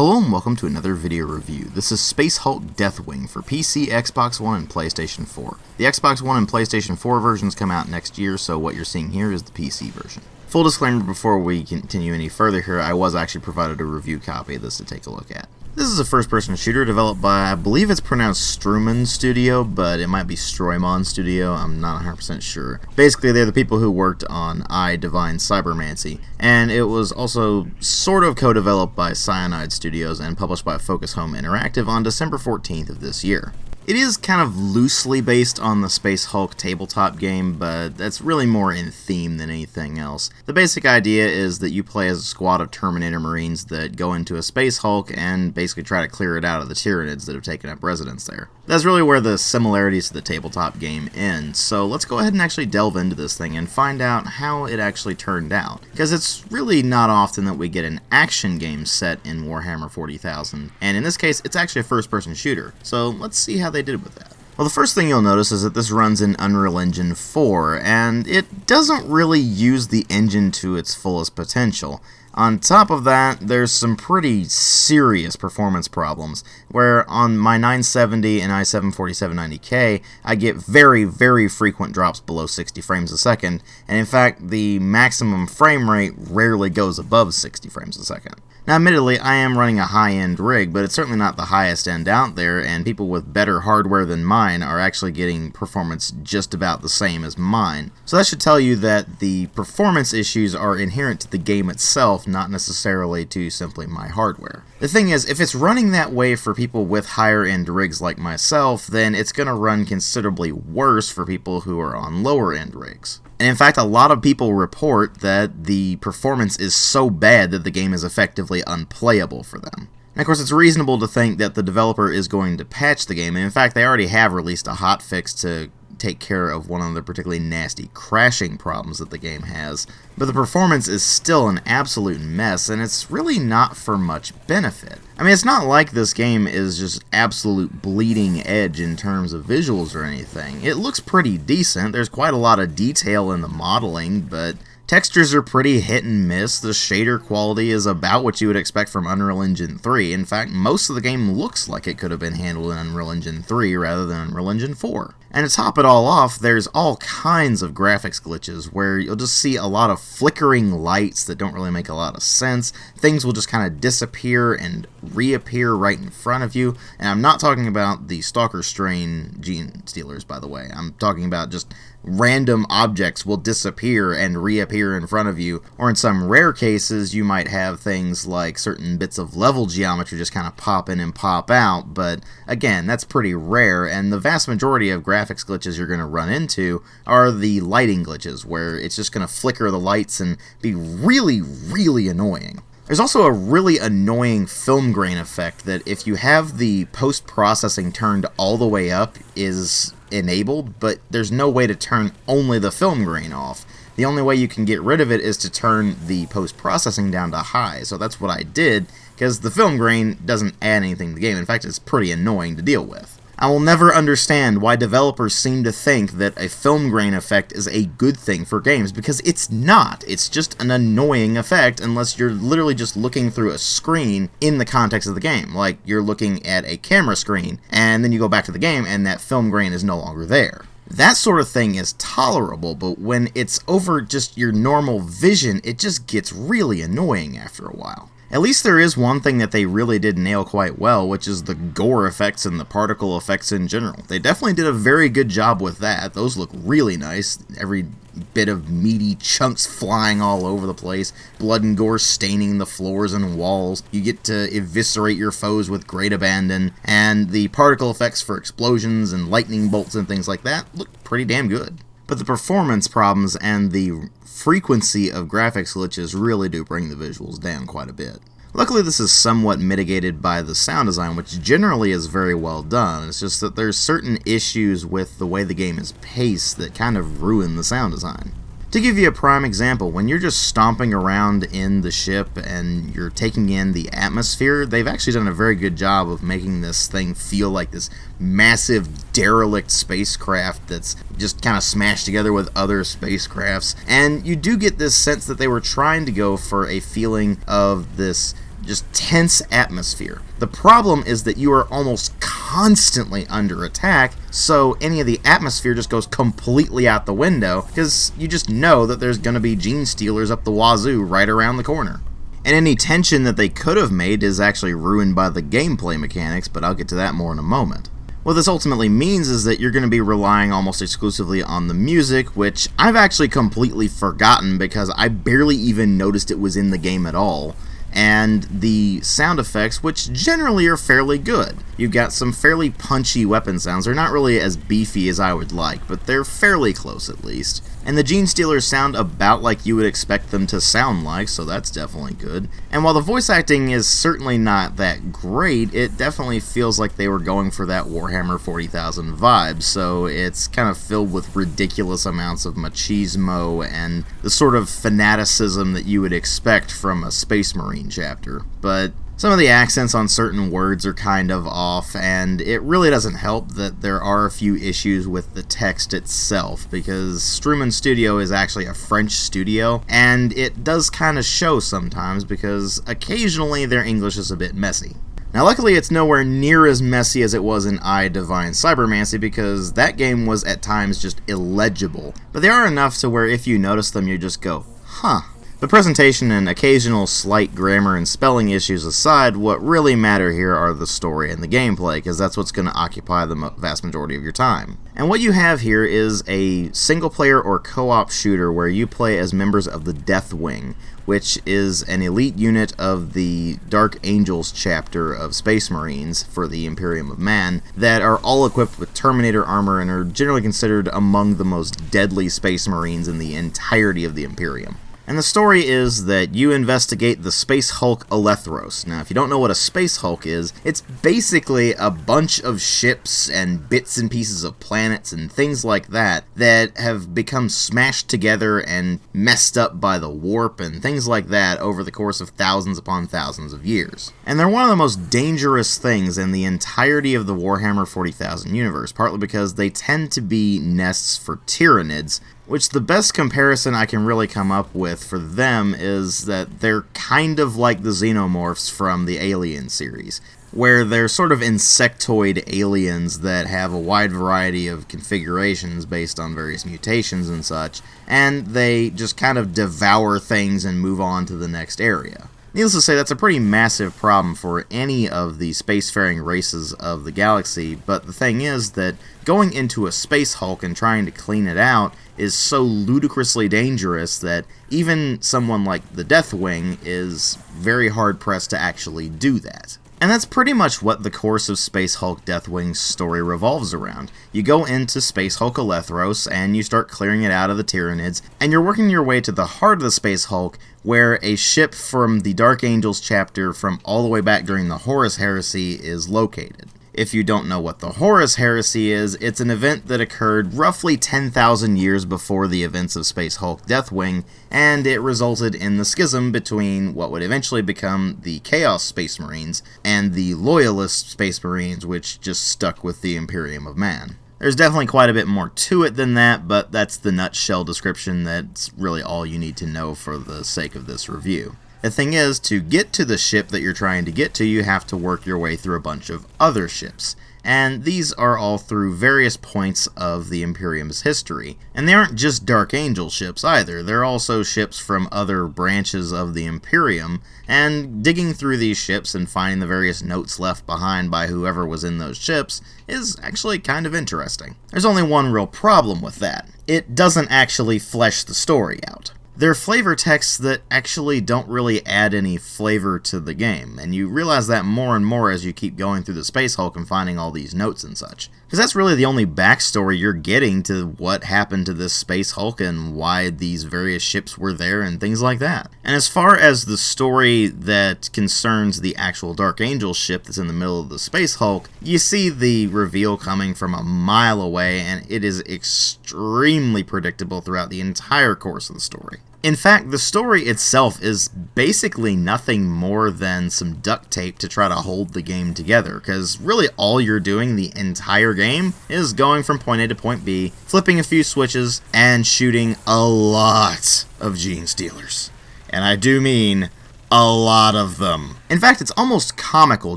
Hello and welcome to another video review. This is Space Hulk Deathwing for PC, Xbox One, and PlayStation 4. The Xbox One and PlayStation 4 versions come out next year, so what you're seeing here is the PC version. Full disclaimer before we continue any further here, I was actually provided a review copy of this to take a look at. This is a first-person shooter developed by, I believe it's pronounced Struman Studio, but it might be Stroimon Studio, I'm not 100% sure. Basically, they're the people who worked on I, Divine Cybermancy, and it was also sort of co-developed by Cyanide Studios and published by Focus Home Interactive on December 14th of this year. It is kind of loosely based on the Space Hulk tabletop game, but that's really more in theme than anything else. The basic idea is that you play as a squad of Terminator Marines that go into a Space Hulk and basically try to clear it out of the Tyranids that have taken up residence there. That's really where the similarities to the tabletop game end, so let's go ahead and actually delve into this thing and find out how it actually turned out. Because it's really not often that we get an action game set in Warhammer 40,000, and in this case it's actually a first-person shooter, so let's see how they did with that. Well, the first thing you'll notice is that this runs in Unreal Engine 4, and it doesn't really use the engine to its fullest potential. On top of that, there's some pretty serious performance problems, where on my 970 and i7-4790K, I get very frequent drops below 60 frames a second, and in fact, the maximum frame rate rarely goes above 60 frames a second. Now, admittedly, I am running a high-end rig, but it's certainly not the highest end out there, and people with better hardware than mine are actually getting performance just about the same as mine. So that should tell you that the performance issues are inherent to the game itself, not necessarily to simply my hardware. The thing is, if it's running that way for people with higher-end rigs like myself, then it's going to run considerably worse for people who are on lower-end rigs. And in fact, a lot of people report that the performance is so bad that the game is effectively unplayable for them. And of course, it's reasonable to think that the developer is going to patch the game, and in fact, they already have released a hotfix to take care of one of the particularly nasty crashing problems that the game has, but the performance is still an absolute mess, and it's really not for much benefit. I mean, it's not like this game is just absolute bleeding edge in terms of visuals or anything. It looks pretty decent, there's quite a lot of detail in the modeling, but textures are pretty hit and miss. The shader quality is about what you would expect from Unreal Engine 3. In fact, most of the game looks like it could have been handled in Unreal Engine 3 rather than Unreal Engine 4. And to top it all off, there's all kinds of graphics glitches where you'll just see a lot of flickering lights that don't really make a lot of sense. Things will just kind of disappear and reappear right in front of you. And I'm not talking about the Stalker Strain gene stealers, by the way. I'm talking about just random objects will disappear and reappear in front of you, or in some rare cases you might have things like certain bits of level geometry just kind of pop in and pop out, but again, that's pretty rare, and the vast majority of graphics glitches you're going to run into are the lighting glitches, where it's just going to flicker the lights and be really annoying. There's also a really annoying film grain effect that if you have the post-processing turned all the way up is enabled, but there's no way to turn only the film grain off. The only way you can get rid of it is to turn the post-processing down to high, so that's what I did, because the film grain doesn't add anything to the game. In fact, it's pretty annoying to deal with. I will never understand why developers seem to think that a film grain effect is a good thing for games, because it's not. It's just an annoying effect unless you're literally just looking through a screen in the context of the game. Like, you're looking at a camera screen, and then you go back to the game, and that film grain is no longer there. That sort of thing is tolerable, but when it's over just your normal vision, it just gets really annoying after a while. At least there is one thing that they really did nail quite well, which is the gore effects and the particle effects in general. They definitely did a very good job with that. Those look really nice. Every bit of meaty chunks flying all over the place, blood and gore staining the floors and walls. You get to eviscerate your foes with great abandon, and the particle effects for explosions and lightning bolts and things like that look pretty damn good. But the performance problems and the frequency of graphics glitches really do bring the visuals down quite a bit. Luckily, this is somewhat mitigated by the sound design, which generally is very well done. It's just that there's certain issues with the way the game is paced that kind of ruin the sound design. To give you a prime example, when you're just stomping around in the ship and you're taking in the atmosphere, they've actually done a very good job of making this thing feel like this massive derelict spacecraft that's just kind of smashed together with other spacecrafts. And you do get this sense that they were trying to go for a feeling of this just tense atmosphere. The problem is that you are almost constantly under attack, so any of the atmosphere just goes completely out the window, because you just know that there's going to be gene stealers up the wazoo right around the corner. And any tension that they could have made is actually ruined by the gameplay mechanics, but I'll get to that more in a moment. What this ultimately means is that you're going to be relying almost exclusively on the music, which I've actually completely forgotten because I barely even noticed it was in the game at all, and the sound effects, which generally are fairly good. You've got some fairly punchy weapon sounds. They're not really as beefy as I would like, but they're fairly close at least. And the Gene Stealers sound about like you would expect them to sound like, so that's definitely good. And while the voice acting is certainly not that great, it definitely feels like they were going for that Warhammer 40,000 vibe, so it's kind of filled with ridiculous amounts of machismo and the sort of fanaticism that you would expect from a Space Marine chapter. But some of the accents on certain words are kind of off, and it really doesn't help that there are a few issues with the text itself, because Struman Studio is actually a French studio, and it does kind of show sometimes, because occasionally their English is a bit messy. Now luckily it's nowhere near as messy as it was in I, Divine Cybermancy, because that game was at times just illegible, but they are enough to where if you notice them you just go, huh. The presentation and occasional slight grammar and spelling issues aside, what really matter here are the story and the gameplay, because that's what's going to occupy the vast majority of your time. And what you have here is a single-player or co-op shooter where you play as members of the Deathwing, which is an elite unit of the Dark Angels chapter of Space Marines for the Imperium of Man that are all equipped with Terminator armor and are generally considered among the most deadly Space Marines in the entirety of the Imperium. And the story is that you investigate the Space Hulk Elethros. Now, if you don't know what a Space Hulk is, it's basically a bunch of ships and bits and pieces of planets and things like that that have become smashed together and messed up by the warp and things like that over the course of thousands upon thousands of years. And they're one of the most dangerous things in the entirety of the Warhammer 40,000 universe, partly because they tend to be nests for Tyranids, which the best comparison I can really come up with for them is that they're kind of like the Xenomorphs from the Alien series, where they're sort of insectoid aliens that have a wide variety of configurations based on various mutations and such, and they just kind of devour things and move on to the next area. Needless to say, that's a pretty massive problem for any of the spacefaring races of the galaxy, but the thing is that going into a Space Hulk and trying to clean it out is so ludicrously dangerous that even someone like the Deathwing is very hard-pressed to actually do that. And that's pretty much what the course of Space Hulk Deathwing's story revolves around. You go into Space Hulk Elethros, and you start clearing it out of the Tyranids, and you're working your way to the heart of the Space Hulk, where a ship from the Dark Angels chapter from all the way back during the Horus Heresy is located. If you don't know what the Horus Heresy is, it's an event that occurred roughly 10,000 years before the events of Space Hulk Deathwing, and it resulted in the schism between what would eventually become the Chaos Space Marines and the Loyalist Space Marines, which just stuck with the Imperium of Man. There's definitely quite a bit more to it than that, but that's the nutshell description. That's really all you need to know for the sake of this review. The thing is, to get to the ship that you're trying to get to, you have to work your way through a bunch of other ships. And these are all through various points of the Imperium's history. And they aren't just Dark Angel ships either, they're also ships from other branches of the Imperium, and digging through these ships and finding the various notes left behind by whoever was in those ships is actually kind of interesting. There's only one real problem with that. It doesn't actually flesh the story out. They're flavor texts that actually don't really add any flavor to the game, and you realize that more and more as you keep going through the Space Hulk and finding all these notes and such. Because that's really the only backstory you're getting to what happened to this Space Hulk and why these various ships were there and things like that. And as far as the story that concerns the actual Dark Angel ship that's in the middle of the Space Hulk, you see the reveal coming from a mile away, and it is extremely predictable throughout the entire course of the story. In fact, the story itself is basically nothing more than some duct tape to try to hold the game together, because really all you're doing the entire game is going from point A to point B, flipping a few switches, and shooting a lot of gene stealers. And I do mean a lot of them. In fact, it's almost comical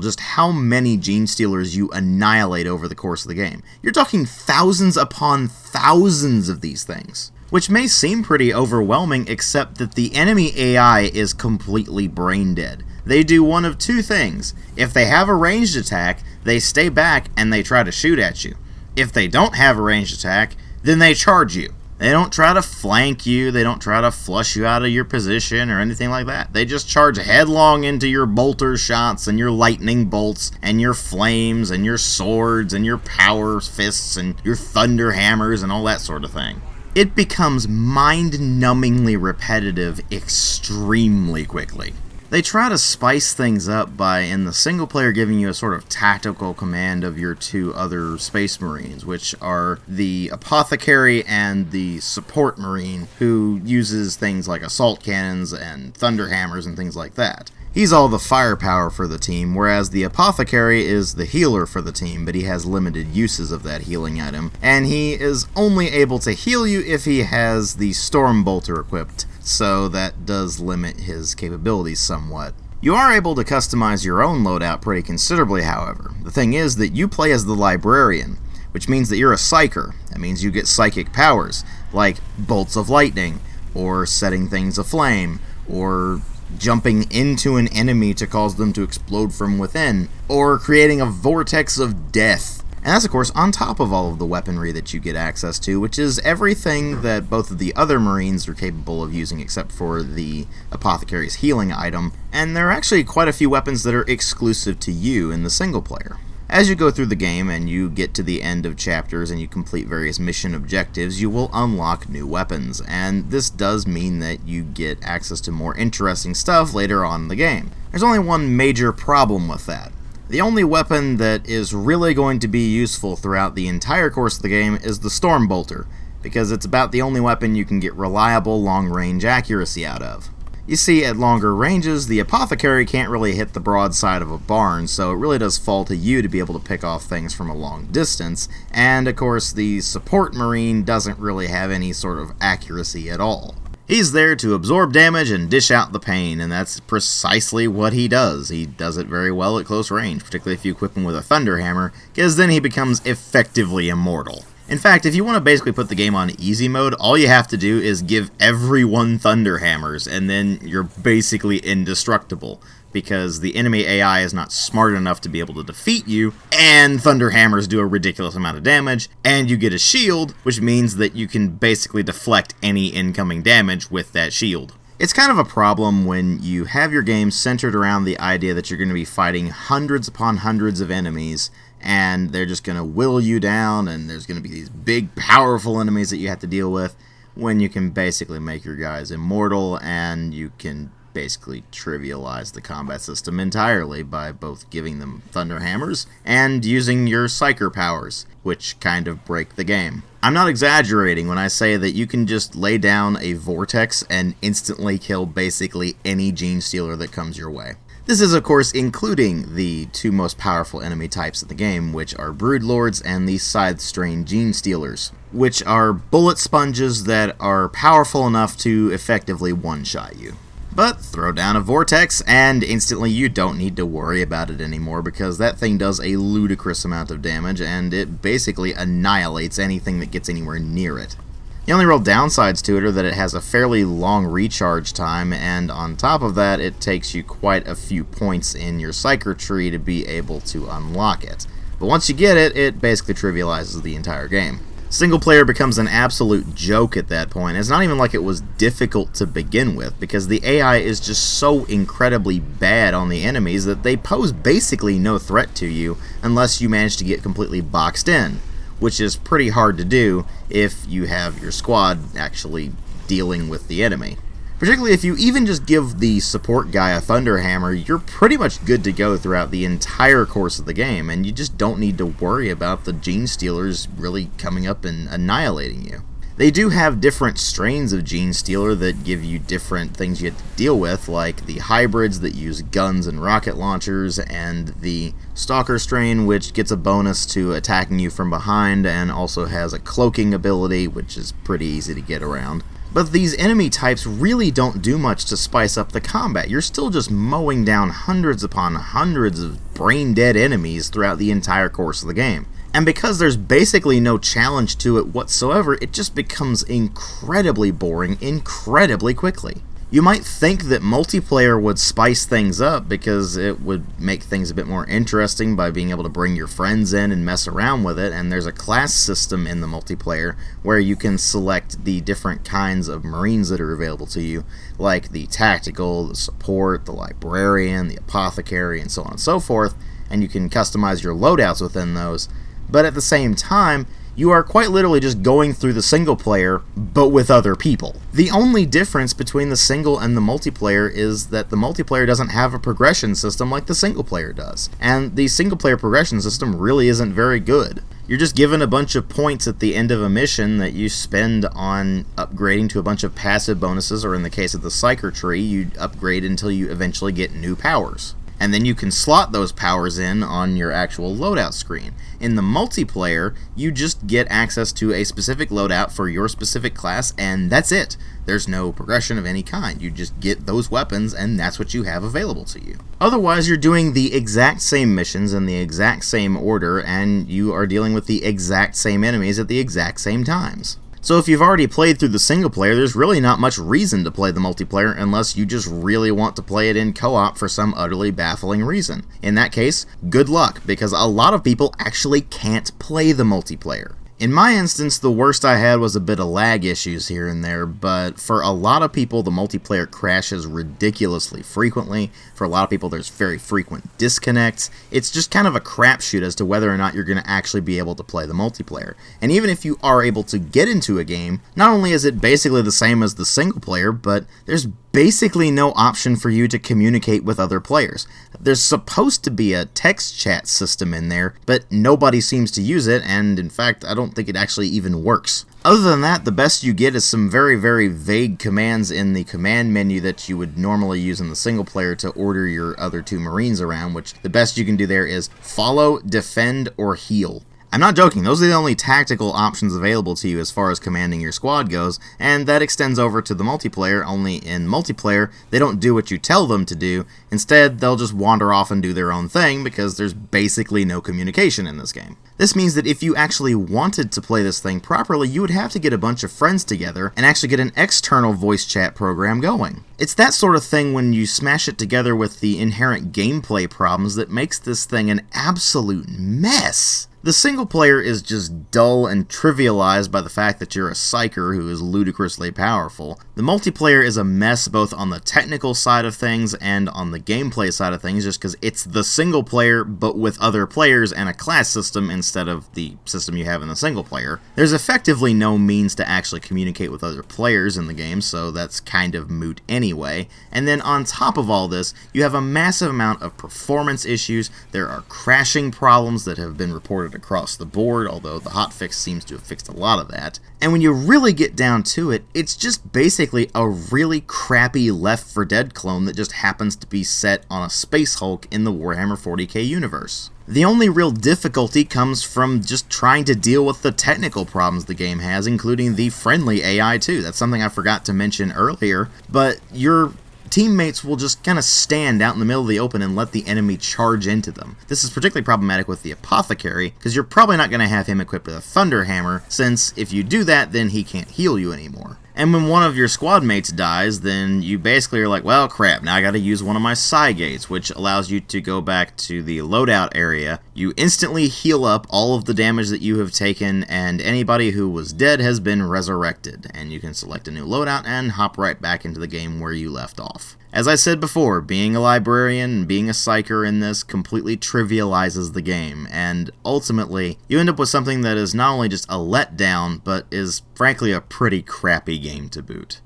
just how many Gene Stealers you annihilate over the course of the game. You're talking thousands upon thousands of these things, which may seem pretty overwhelming, except that the enemy AI is completely brain dead. They do one of two things. If they have a ranged attack, they stay back and they try to shoot at you. If they don't have a ranged attack, then they charge you. They don't try to flank you, they don't try to flush you out of your position or anything like that. They just charge headlong into your bolter shots and your lightning bolts and your flames and your swords and your power fists and your thunder hammers and all that sort of thing. It becomes mind-numbingly repetitive extremely quickly. They try to spice things up by, in the single player, giving you a sort of tactical command of your two other Space Marines, which are the Apothecary and the Support Marine, who uses things like assault cannons and thunder hammers and things like that. He's all the firepower for the team, whereas the Apothecary is the healer for the team, but he has limited uses of that healing item, and he is only able to heal you if he has the Storm Bolter equipped, so that does limit his capabilities somewhat. You are able to customize your own loadout pretty considerably, however. The thing is that you play as the Librarian, which means that you're a Psyker. That means you get psychic powers, like bolts of lightning, or setting things aflame, or jumping into an enemy to cause them to explode from within, or creating a vortex of death. And that's, of course, on top of all of the weaponry that you get access to, which is everything that both of the other Marines are capable of using except for the Apothecary's healing item, and there are actually quite a few weapons that are exclusive to you in the single player. As you go through the game and you get to the end of chapters and you complete various mission objectives, you will unlock new weapons, and this does mean that you get access to more interesting stuff later on in the game. There's only one major problem with that. The only weapon that is really going to be useful throughout the entire course of the game is the Storm Bolter, because it's about the only weapon you can get reliable long-range accuracy out of. You see, at longer ranges, the Apothecary can't really hit the broadside of a barn, so it really does fall to you to be able to pick off things from a long distance, and of course the Support Marine doesn't really have any sort of accuracy at all. He's there to absorb damage and dish out the pain, and that's precisely what he does. He does it very well at close range, particularly if you equip him with a Thunder Hammer, because then he becomes effectively immortal. In fact, if you want to basically put the game on easy mode, all you have to do is give everyone Thunder Hammers, and then you're basically indestructible, because the enemy AI is not smart enough to be able to defeat you, and Thunder Hammers do a ridiculous amount of damage, and you get a shield, which means that you can basically deflect any incoming damage with that shield. It's kind of a problem when you have your game centered around the idea that you're going to be fighting hundreds upon hundreds of enemies, and they're just going to whittle you down, and there's going to be these big, powerful enemies that you have to deal with, when you can basically make your guys immortal, and you can basically trivialize the combat system entirely by both giving them Thunder Hammers and using your Psyker powers, which kind of break the game. I'm not exaggerating when I say that you can just lay down a Vortex and instantly kill basically any Gene Stealer that comes your way. This is, of course, including the two most powerful enemy types in the game, which are Broodlords and the Scythe-Strain Gene Stealers, which are bullet sponges that are powerful enough to effectively one-shot you. But throw down a Vortex, and instantly you don't need to worry about it anymore, because that thing does a ludicrous amount of damage, and it basically annihilates anything that gets anywhere near it. The only real downsides to it are that it has a fairly long recharge time, and on top of that, it takes you quite a few points in your Psyker tree to be able to unlock it. But once you get it, it basically trivializes the entire game. Single player becomes an absolute joke at that point. It's not even like it was difficult to begin with, because the AI is just so incredibly bad on the enemies that they pose basically no threat to you unless you manage to get completely boxed in, which is pretty hard to do if you have your squad actually dealing with the enemy. Particularly if you even just give the support guy a Thunder Hammer, you're pretty much good to go throughout the entire course of the game, and you just don't need to worry about the Gene Stealers really coming up and annihilating you. They do have different strains of Gene Stealer that give you different things you have to deal with, like the hybrids that use guns and rocket launchers, and the Stalker strain, which gets a bonus to attacking you from behind and also has a cloaking ability, which is pretty easy to get around. But these enemy types really don't do much to spice up the combat. You're still just mowing down hundreds upon hundreds of brain-dead enemies throughout the entire course of the game. And because there's basically no challenge to it whatsoever, it just becomes incredibly boring incredibly quickly. You might think that multiplayer would spice things up because it would make things a bit more interesting by being able to bring your friends in and mess around with it, and there's a class system in the multiplayer where you can select the different kinds of Marines that are available to you, like the tactical, the support, the librarian, the apothecary, and so on and so forth, and you can customize your loadouts within those. But at the same time, you are quite literally just going through the single player, but with other people. The only difference between the single and the multiplayer is that the multiplayer doesn't have a progression system like the single player does. And the single player progression system really isn't very good. You're just given a bunch of points at the end of a mission that you spend on upgrading to a bunch of passive bonuses, or in the case of the Psyker tree, you upgrade until you eventually get new powers. And then you can slot those powers in on your actual loadout screen. In the multiplayer, you just get access to a specific loadout for your specific class, and that's it. There's no progression of any kind. You just get those weapons, and that's what you have available to you. Otherwise, you're doing the exact same missions in the exact same order, and you are dealing with the exact same enemies at the exact same times. So if you've already played through the single player, there's really not much reason to play the multiplayer unless you just really want to play it in co-op for some utterly baffling reason. In that case, good luck, because a lot of people actually can't play the multiplayer. In my instance, the worst I had was a bit of lag issues here and there, but for a lot of people, the multiplayer crashes ridiculously frequently. For a lot of people, there's very frequent disconnects. It's just kind of a crapshoot as to whether or not you're going to actually be able to play the multiplayer. And even if you are able to get into a game, not only is it basically the same as the single player, but there's basically no option for you to communicate with other players. There's supposed to be a text chat system in there, but nobody seems to use it, and in fact, I don't think it actually even works. Other than that, the best you get is some very, very vague commands in the command menu that you would normally use in the single player to order your other two Marines around, which the best you can do there is follow, defend, or heal. I'm not joking, those are the only tactical options available to you as far as commanding your squad goes, and that extends over to the multiplayer, only in multiplayer, they don't do what you tell them to do. Instead, they'll just wander off and do their own thing because there's basically no communication in this game. This means that if you actually wanted to play this thing properly, you would have to get a bunch of friends together and actually get an external voice chat program going. It's that sort of thing when you smash it together with the inherent gameplay problems that makes this thing an absolute mess. The single player is just dull and trivialized by the fact that you're a psyker who is ludicrously powerful. The multiplayer is a mess both on the technical side of things and on the gameplay side of things, just because it's the single player but with other players and a class system instead of the system you have in the single player. There's effectively no means to actually communicate with other players in the game, so that's kind of moot anyway. And then on top of all this, you have a massive amount of performance issues. There are crashing problems that have been reported across the board, although the hotfix seems to have fixed a lot of that. And when you really get down to it, it's just basically a really crappy Left 4 Dead clone that just happens to be set on a Space Hulk in the Warhammer 40k universe. The only real difficulty comes from just trying to deal with the technical problems the game has, including the friendly AI too. That's something I forgot to mention earlier, but your teammates will just kind of stand out in the middle of the open and let the enemy charge into them. This is particularly problematic with the apothecary, because you're probably not going to have him equipped with a thunder hammer, since if you do that, then he can't heal you anymore. And when one of your squad mates dies, then you basically are like, well, crap, now I gotta use one of my psi gates, which allows you to go back to the loadout area. You instantly heal up all of the damage that you have taken, and anybody who was dead has been resurrected, and you can select a new loadout and hop right back into the game where you left off. As I said before, being a librarian and being a psyker in this completely trivializes the game, and ultimately, you end up with something that is not only just a letdown, but is frankly a pretty crappy game to boot.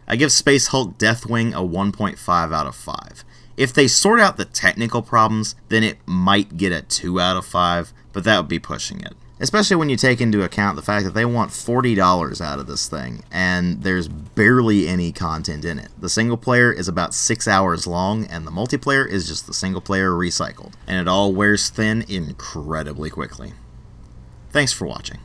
I give Space Hulk Deathwing a 1.5 out of 5. If they sort out the technical problems, then it might get a 2 out of 5, but that would be pushing it. Especially when you take into account the fact that they want $40 out of this thing, and there's barely any content in it. The single player is about 6 hours long, and the multiplayer is just the single player recycled, and it all wears thin incredibly quickly. Thanks for watching.